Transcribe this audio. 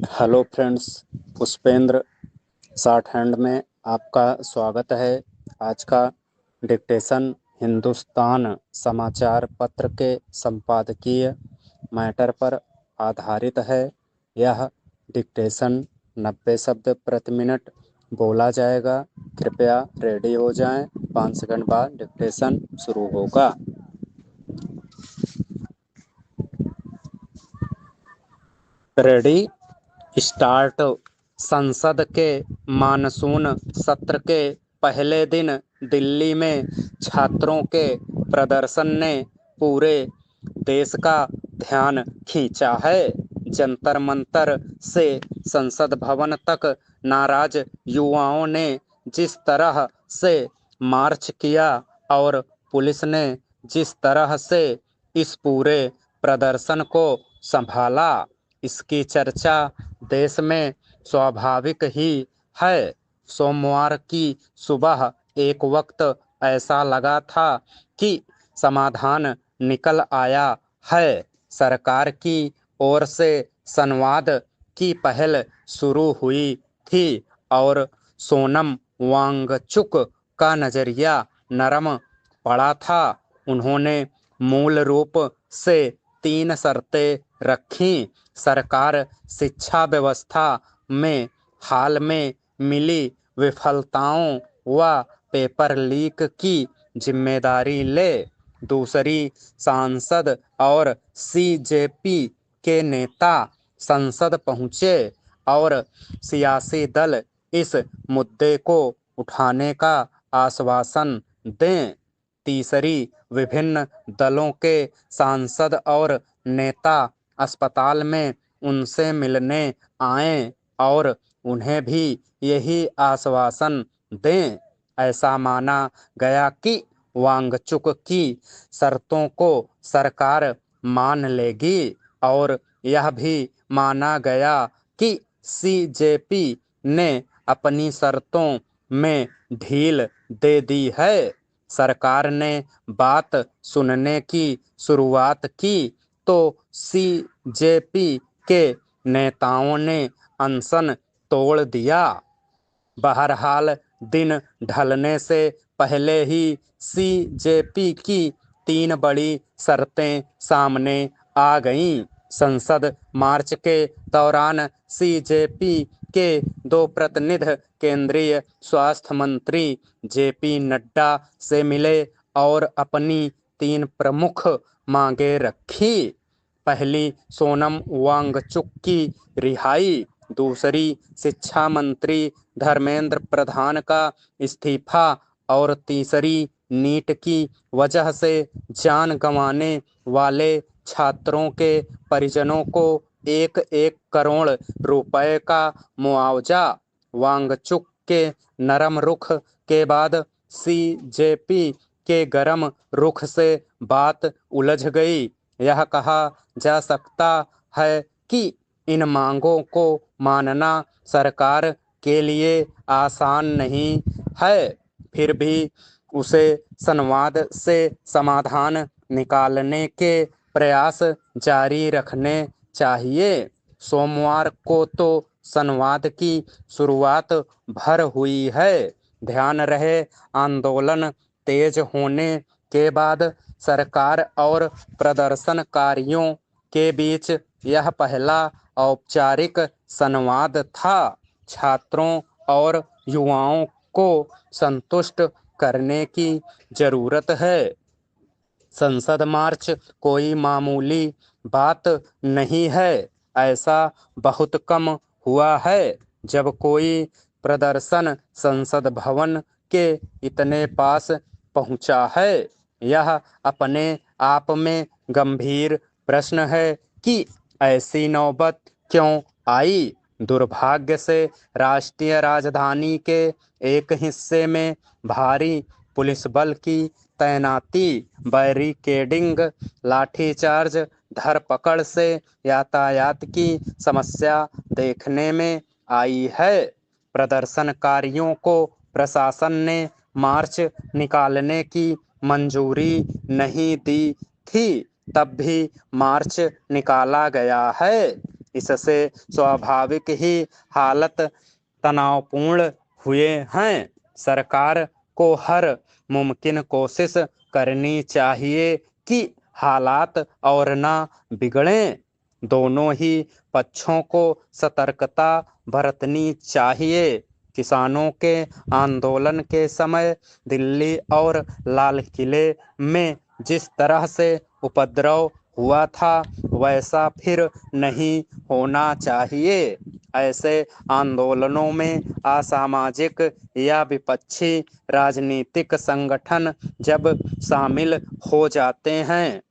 Hello friends, Pushpendra short hand में आपका स्वागत है। आज का डिक्टेशन हिंदुस्तान समाचार पत्र के संपादकीय मैटर पर आधारित है। यह डिक्टेशन 90 शब्द प्रति मिनट बोला जाएगा। कृपया रेडी हो जाएं। 5 सेकंड बाद डिक्टेशन शुरू होगा। Ready, start. संसद के मानसून सत्र के पहले दिन दिल्ली में छात्रों के प्रदर्शन ने पूरे देश का ध्यान खींचा है। जंतर मंतर से संसद भवन तक नाराज युवाओं ने जिस तरह से मार्च किया और पुलिस ने जिस तरह से इस पूरे प्रदर्शन को संभाला, इसकी चर्चा देश में स्वाभाविक ही है। सोमवार की सुबह एक वक्त ऐसा लगा था कि समाधान निकल आया है। सरकार की ओर से संवाद की पहल शुरू हुई थी और सोनम वांगचुक का नजरिया नरम पड़ा था। उन्होंने मूल रूप से 3 शर्तें रखी। सरकार शिक्षा व्यवस्था में हाल में मिली विफलताओं व पेपर लीक की जिम्मेदारी ले। दूसरी, सांसद और सीजेपी के नेता संसद पहुंचे और सियासी दल इस मुद्दे को उठाने का आश्वासन दें। तीसरी, विभिन्न दलों के सांसद और नेता अस्पताल में उनसे मिलने आएं और उन्हें भी यही आश्वासन दें। ऐसा माना गया कि वांगचुक की शर्तों को सरकार मान लेगी और यह भी माना गया कि सीजेपी ने अपनी शर्तों में ढील दे दी है। सरकार ने बात सुनने की शुरुआत की तो सीजेपी के नेताओं ने अनशन तोड़ दिया। बहरहाल दिन ढलने से पहले ही सीजेपी की 3 बड़ी शर्तें सामने आ गईं। संसद मार्च के दौरान सीजेपी के 2 प्रतिनिधि केंद्रीय स्वास्थ्य मंत्री जेपी नड्डा से मिले और अपनी 3 प्रमुख मांगें रखी। पहली, सोनम वांगचुक की रिहाई। दूसरी, शिक्षा मंत्री धर्मेंद्र प्रधान का इस्तीफा। और तीसरी, नीट की वजह से जान गंवाने वाले छात्रों के परिजनों को 1-1 करोड़ रुपए का मुआवजा। वांगचुक के नरम रुख के बाद सीजेपी के गरम रुख से बात उलझ गई। यह कहा जा सकता है कि इन मांगों को मानना सरकार के लिए आसान नहीं है। फिर भी उसे संवाद से समाधान निकालने के प्रयास जारी रखने चाहिए। सोमवार को तो संवाद की शुरुआत भर हुई है। ध्यान रहे, आंदोलन तेज होने के बाद सरकार और प्रदर्शनकारियों के बीच यह पहला औपचारिक संवाद था। छात्रों और युवाओं को संतुष्ट करने की जरूरत है। संसद मार्च कोई मामूली बात नहीं है। ऐसा बहुत कम हुआ है जब कोई प्रदर्शन संसद भवन के इतने पास पहुंचा है। यह अपने आप में गंभीर प्रश्न है कि ऐसी नौबत क्यों आई। दुर्भाग्य से राष्ट्रीय राजधानी के एक हिस्से में भारी पुलिस बल की तैनाती, बैरिकेडिंग, लाठीचार्ज, धरपकड़ से यातायात की समस्या देखने में आई है। प्रदर्शनकारियों को प्रशासन ने मार्च निकालने की मंजूरी नहीं दी थी, तब भी मार्च निकाला गया है। इससे स्वाभाविक ही हालत तनावपूर्ण हुए हैं। सरकार को हर मुमकिन कोशिश करनी चाहिए कि हालात और ना बिगड़ें। दोनों ही पक्षों को सतर्कता बरतनी चाहिए। किसानों के आंदोलन के समय दिल्ली और लाल किले में जिस तरह से उपद्रव हुआ था वैसा फिर नहीं होना चाहिए। ऐसे आंदोलनों में असामाजिक या विपक्षी राजनीतिक संगठन जब शामिल हो जाते हैं